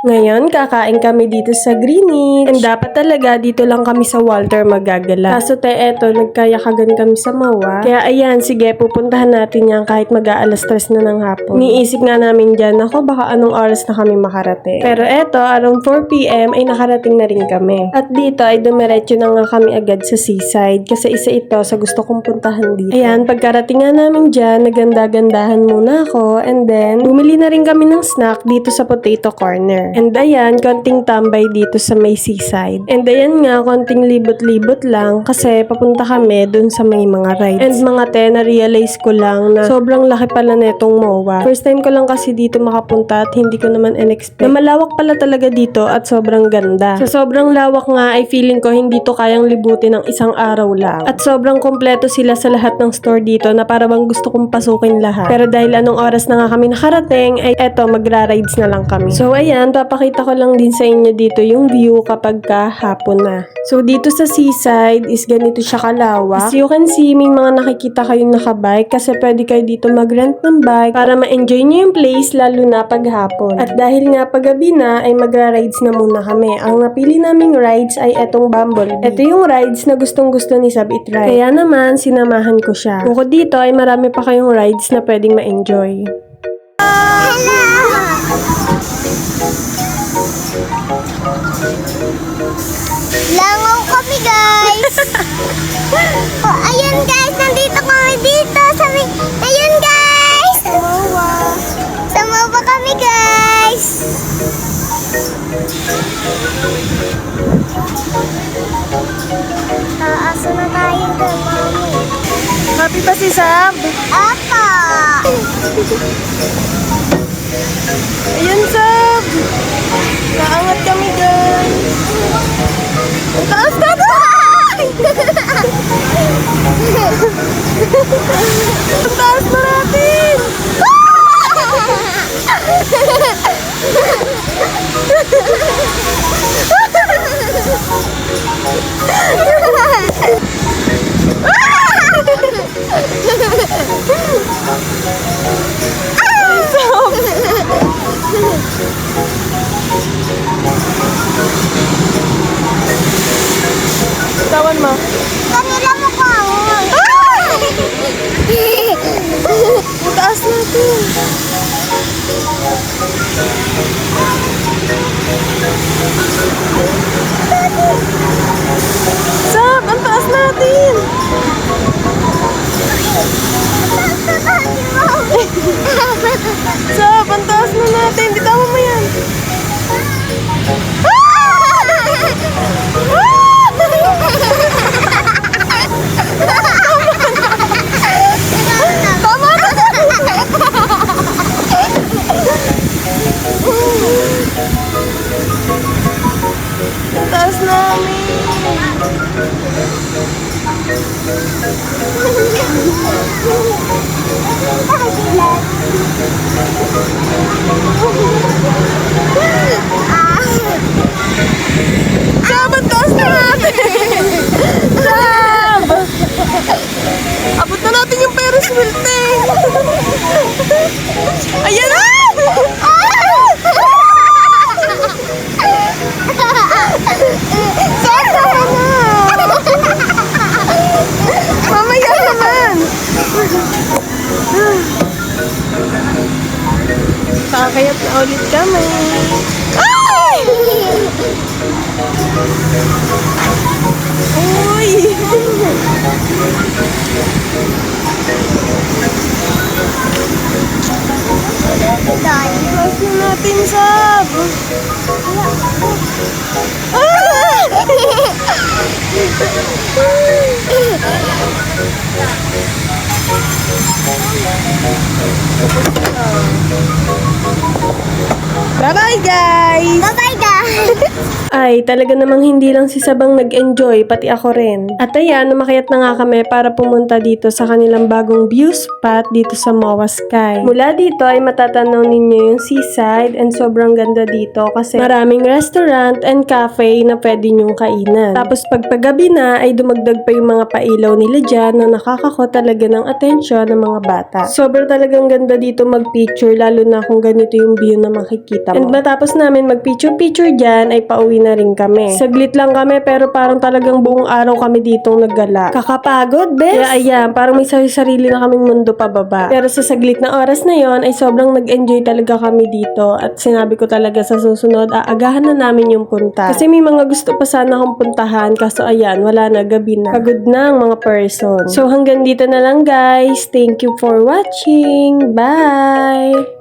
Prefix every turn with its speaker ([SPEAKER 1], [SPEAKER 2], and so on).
[SPEAKER 1] Ngayon, kakain kami dito sa Greenwich. And dapat talaga dito lang kami sa Walter magagala. Kaso eto, nagkayakagan kami sa MOA. Kaya ayan, sige, pupuntahan natin yan kahit mag-aalas 3 na ng hapon. Niisip nga namin dyan, ako baka anong oras na kami makarating. Pero eto, around 4 p.m. ay nakarating na rin kami. At dito ay dumiretso na nga kami agad sa seaside kasi isa ito sa gusto kong puntahan dito. Ayan, pagkarating nga namin dyan, naganda-gandahan muna ako and then bumili na rin kami ng snack dito sa Potato Corner. And ayan, konting tambay dito sa may seaside. And ayan nga, konting libot-libot lang kasi papunta kami dun sa may mga rides. And mga na-realize ko lang na sobrang laki pala netong MOA. First time ko lang kasi dito makapunta at hindi ko naman in-expect na malawak pala talaga dito at sobrang ganda. Sa sobrang lawak nga ay feeling ko hindi to kayang libutin ng isang araw lang. At sobrang kompleto sila sa lahat ng store dito na para bang gusto kong pasukin lahat. Pero dahil anong oras na nga kami nakarating ay eto, magra-rides na lang kami. So ayan, papakita ko lang din sa inyo dito yung view kapag hapon na. So dito sa seaside is ganito siya kalawak. As you can see, may mga nakikita kayong nakabike kasi pwede kayo dito mag-rent ng bike para ma-enjoy nyo yung place lalo na pag hapon. At dahil nga paggabi na ay magra-rides na muna kami. Ang napili naming rides ay etong Bumblebee. Ito yung rides na gustong gusto ni Sab i-try. Kaya naman sinamahan ko siya. Bukod dito ay marami pa kayong rides na pwedeng ma-enjoy.
[SPEAKER 2] Langaw kami, guys. Ayun, guys, nandito kami dito. Ayun, guys. Sa MOA kami, guys. Taasa na tayo doon, mami.
[SPEAKER 1] Happy pa si Sab?
[SPEAKER 2] Apa.
[SPEAKER 1] Ayan, Sab! Naangat kami, guys! Ang taas na to! Ang taas na natin! Tawan mo.
[SPEAKER 2] Kanila mo ko.
[SPEAKER 1] Ang taas natin! Sab! Ang taas natin! Sab! Ang taas na natin! Bitawan mo yan!
[SPEAKER 2] Tama na.
[SPEAKER 1] Ang taas namin! Sab! Ang taas na natin! Sab! Abot na natin yung Ferris wheel, te! Ayan na! Mamaya naman! Kakayat na ulit kami. Ay! Uy! Taas na natin, Sab! Bye-bye, guys!
[SPEAKER 2] Bye-bye, guys.
[SPEAKER 1] Ay, talaga namang hindi lang si Sabang nag-enjoy, pati ako rin. At ayan, umakyat na nga kami para pumunta dito sa kanilang bagong view spot dito sa MOA Sky. Mula dito ay matatanaw ninyo yung seaside and sobrang ganda dito kasi maraming restaurant and cafe na pwede nyong kainan. Tapos pagpagabi na ay dumagdag pa yung mga pailaw nila dyan na nakakako talaga ng atensyon ng mga bata. Sobrang talagang ganda dito mag-picture lalo na kung ganito yung view na makikita makikita mo. And matapos namin mag-picture-picture dyan, ay pauwi na rin kami. Saglit lang kami, pero parang talagang buong araw kami ditong naggala. Kakapagod, bes? Kaya ayan, parang may sarili na kaming mundo pababa. Pero sa saglit na oras na yon ay sobrang nag-enjoy talaga kami dito. At sinabi ko talaga sa susunod, aagahan na namin yung punta. Kasi may mga gusto pa sana akong puntahan, kaso ayan, wala na, gabi na. Pagod na ang mga person. So hanggang dito na lang guys. Thank you for watching. Bye!